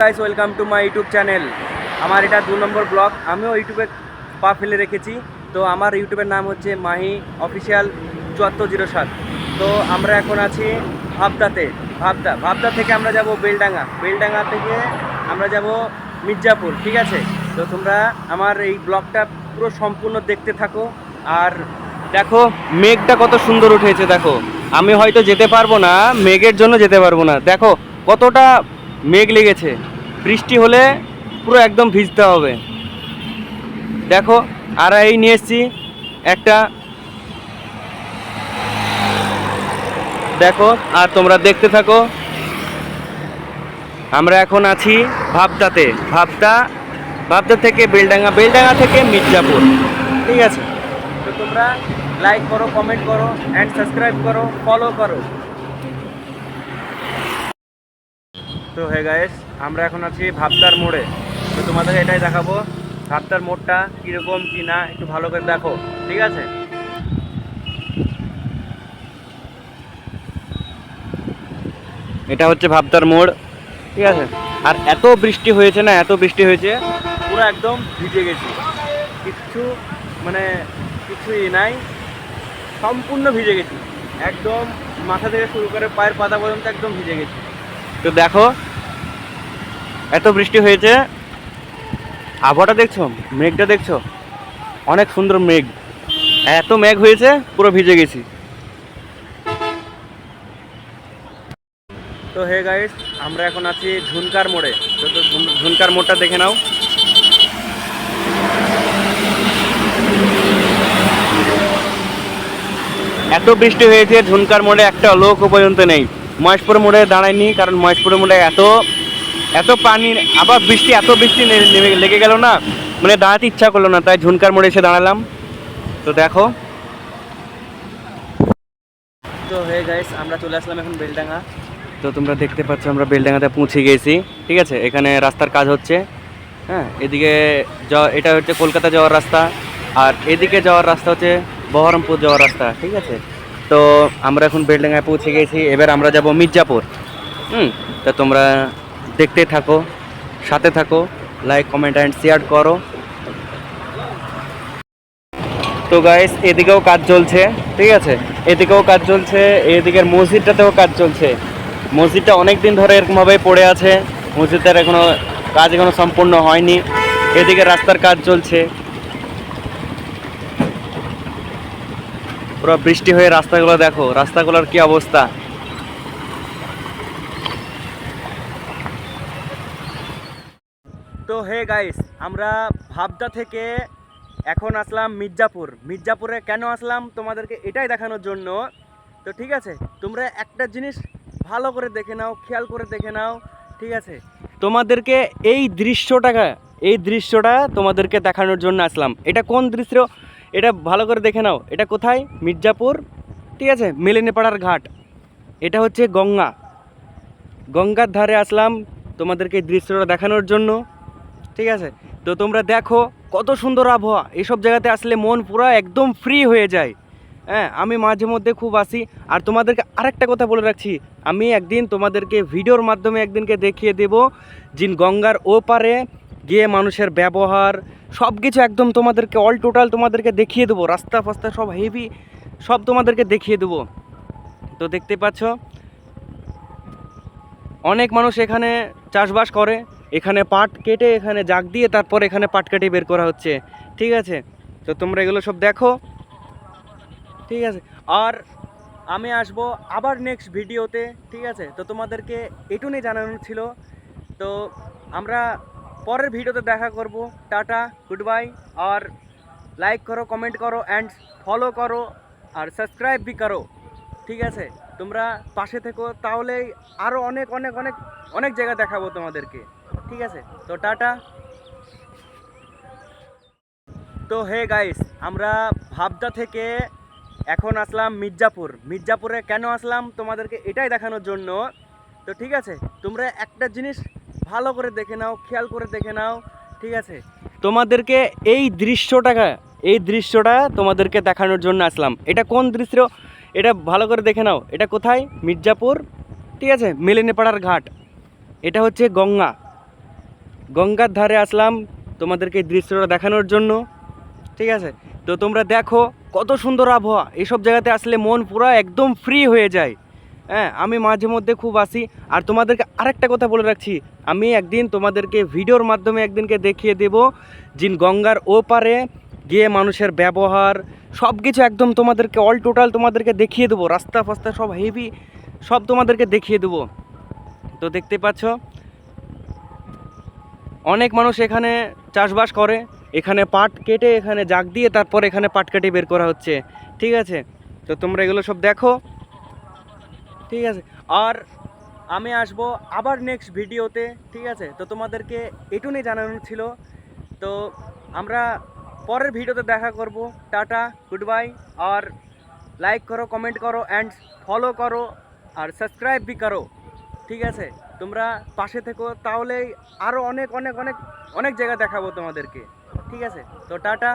Guys welcome to my YouTube channel. আমার এটা 2 নম্বর blog. আমিও ইউটিউবে পা ফেলে রেখেছি। তো আমার ইউটিউবের নাম হচ্ছে মাহি অফিসিয়াল 7407। তো আমরা এখন আছি ভাবদাতে। ভাবদা থেকে আমরা যাব বেলডাঙ্গা থেকে আমরা যাব মির্জাপুর। ঠিক আছে, তো তোমরা আমার এই ব্লগটা পুরো সম্পূর্ণ দেখতে থাকো। আর দেখো মেঘটা কত সুন্দর উঠেছে। দেখো আমি হয়তো যেতে পারবো না, মেঘের জন্য যেতে পারবো না। দেখো কতটা মেঘ লেগেছে, বৃষ্টি হলে পুরো একদম ভিজতে হবে। দেখো আর এই নিয়ে এসছি একটা, দেখো আর তোমরা দেখতে থাকো। আমরা এখন আছি ভাবদাতে। ভাবদা থেকে বেলডাঙ্গা থেকে মির্জাপুর। ঠিক আছে, তো তোমরা লাইক করো, কমেন্ট করো অ্যান্ড সাবস্ক্রাইব করো, ফলো করো। তো হে গাইস, আমরা এখন আছি ভাবদার মোড়ে। তো তোমাদের এটাই দেখাবো ভাবদার মোড়টা কীরকম কি না, একটু ভালো করে দেখো। ঠিক আছে, এটা হচ্ছে ভাবদার মোড়। ঠিক আছে, আর এত বৃষ্টি হয়েছে না, এত বৃষ্টি হয়েছে পুরো একদম ভিজে গেছি। কিচ্ছু মানে কিছুই নাই, সম্পূর্ণ ভিজে গেছি একদম, মাথা থেকে শুরু করে পায়ের পাতা পর্যন্ত একদম ভিজে গেছি। তো দেখো এত বৃষ্টি হয়েছে, আবহাওয়াটা দেখছো, মেঘটা দেখছো, অনেক সুন্দর মেঘ। এত মেঘ হয়েছে পুরো ভিজে গেছি। তো হে গাইস, আমরা এখন আছি ঝুনকার মোড়ে। তো ঝুনকার মোড়টা দেখে নাও। এত বৃষ্টি হয়েছে ঝুনকার মোড়ে একটা লোকও পর্যন্ত নেই। মহেশপুর মোড়ে দাঁড়ায়নি, কারণ মহেশপুর মোড়ে এত পানি, আবার এত বৃষ্টি লেগে গেল না, মানে দাঁড়াতে ইচ্ছা করলো না, তাই ঝুনকার মোড়ে এসে দাঁড়ালাম। তো দেখো, তো হে গাইস, আমরা চলে আসলাম এখন বেলডাঙ্গা। তো তোমরা দেখতে পাচ্ছ আমরা বেলডাঙ্গাতে পৌঁছে গেছি। ঠিক আছে, এখানে রাস্তার কাজ হচ্ছে। হ্যাঁ, এদিকে এটা হচ্ছে কলকাতা যাওয়ার রাস্তা, আর এদিকে যাওয়ার রাস্তা হচ্ছে বহরমপুর যাওয়ার রাস্তা। ঠিক আছে, তো আমরা এখন বেলডাঙ্গায় পৌঁছে গেছি, এবার আমরা যাব মির্জাপুর। তা তোমরা দেখতে থাকো, সাথে থাকো, লাইক কমেন্ট অ্যান্ড শেয়ার করো। তো গাইস এদিকেও কাজ চলছে। ঠিক আছে, এদিকেও কাজ চলছে, এদিকের মসজিদটাতেও কাজ চলছে। মসজিদটা অনেক দিন ধরে এরকমভাবে পড়ে আছে, মসজিদের কাজ এখনো সম্পূর্ণ হয়নি। এদিকে রাস্তার কাজ চলছে, পুরো বৃষ্টি হয়ে রাস্তাগুলো দেখো, রাস্তাগুলোর কি অবস্থা। তো হে গাইস, আমরা ভাবদা থেকে এখন আসলাম মির্জাপুরে কেন আসলাম তোমাদেরকে এটাই দেখানোর জন্য। তো ঠিক আছে, তোমরা একটা জিনিস ভালো করে দেখে নাও, খেয়াল করে দেখে নাও। ঠিক আছে, তোমাদেরকে এই দৃশ্যটা তোমাদেরকে দেখানোর জন্য আসলাম। এটা কোন দৃশ্য, এটা ভালো করে দেখে নাও। এটা কোথায়? মির্জাপুর। ঠিক আছে, মেলেনিপাড়ার ঘাট। এটা হচ্ছে গঙ্গার ধারে আসলাম তোমাদেরকে এই দৃশ্যটা দেখানোর জন্য। ঠিক আছে, তো তোমরা দেখো কত সুন্দর আবহাওয়া। এইসব জায়গাতে আসলে মন পুরো একদম ফ্রি হয়ে যায়। হ্যাঁ, আমি মাঝে মধ্যে খুব আসি। আর তোমাদেরকে আরেকটা কথা বলে রাখছি, আমি একদিন তোমাদেরকে ভিডিওর মাধ্যমে একদিনকে দেখিয়ে দেব যে গঙ্গার ওপারে গিয়ে মানুষের ব্যবহার সব কিছু একদম তোমাদেরকে অল টোটাল তোমাদেরকে দেখিয়ে দেবো। রাস্তা ফাস্তা সব হেভি, সব তোমাদেরকে দেখিয়ে দেবো। তো দেখতে পাচ্ছ অনেক মানুষ এখানে চাষবাস করে, এখানে পাট কেটে, এখানে জাগ দিয়ে তারপর এখানে পাট কেটে বের করা হচ্ছে। ঠিক আছে, তো তোমরা এগুলো সব দেখো। ঠিক আছে, আর আমি আসবো আবার নেক্সট ভিডিওতে। ঠিক আছে, তো তোমাদেরকে এটুকুনি জানানো ছিল। তো আমরা পরের ভিডিওতে দেখা করব। Tata, good bye. আর লাইক করো, কমেন্ট করো অ্যান্ড ফলো করো, আর সাবস্ক্রাইব भी করো। ঠিক আছে, তোমরা পাশে থেকো, তাহলেই আরও অনেক অনেক অনেক অনেক জায়গা দেখাবো তোমাদেরকে। ঠিক আছে, তো টাটা। তো হে গাইস, আমরা ভাবদা থেকে এখন আসলাম মির্জাপুরে কেন আসলাম তোমাদেরকে এটাই দেখানোর জন্য। তো ঠিক আছে, তোমরা একটা জিনিস ভালো করে দেখে নাও, খেয়াল করে দেখে নাও। ঠিক আছে, তোমাদেরকে এই দৃশ্যটা তোমাদেরকে দেখানোর জন্য আসলাম। এটা কোন দৃশ্য, এটা ভালো করে দেখে নাও। এটা কোথায়? মির্জাপুর। ঠিক আছে, মেলেনিপাড়ার ঘাট। এটা হচ্ছে গঙ্গার ধারে আসলাম তোমাদেরকে এই দৃশ্যটা দেখানোর জন্য। ঠিক আছে, তো তোমরা দেখো কত সুন্দর আবহাওয়া। এইসব জায়গাতে আসলে মন পুরো একদম ফ্রি হয়ে যায়। হ্যাঁ, আমি মাঝে মধ্যে খুব আসি। আর তোমাদেরকে আরেকটা কথা বলে রাখছি, আমি একদিন তোমাদেরকে ভিডিওর মাধ্যমে একদিনকে দেখিয়ে দেব যে গঙ্গার ওপারে গিয়ে মানুষের ব্যবহার সব কিছু একদম তোমাদেরকে অল টোটাল তোমাদেরকে দেখিয়ে দেবো। রাস্তা ফাস্তা সব হেভি, সব তোমাদেরকে দেখিয়ে দেবো। তো দেখতে পাচ্ছ অনেক মানুষ এখানে চাষবাস করে। এখানে পাট কেটে এখানে জাগ দিয়ে তারপর এখানে পাট কেটে বের করা হচ্ছে। ঠিক আছে, তো তোমরা এগুলো সব দেখো। ঠিক আছে, আর আমি আসবো আবার নেক্সট ভিডিওতে। ঠিক আছে, তো তোমাদেরকে এটুকুই জানানো ছিল। তো আমরা পরের ভিডিওতে দেখা করব। Tata, good bye. আর লাইক করো, কমেন্ট করো অ্যান্ড ফলো করো আর সাবস্ক্রাইব भी করো। ঠিক আছে, তোমরা পাশে থেকো, তাহলেই আরও অনেক অনেক অনেক অনেক জায়গা দেখাবো তোমাদেরকে। ঠিক আছে, তো টাটা।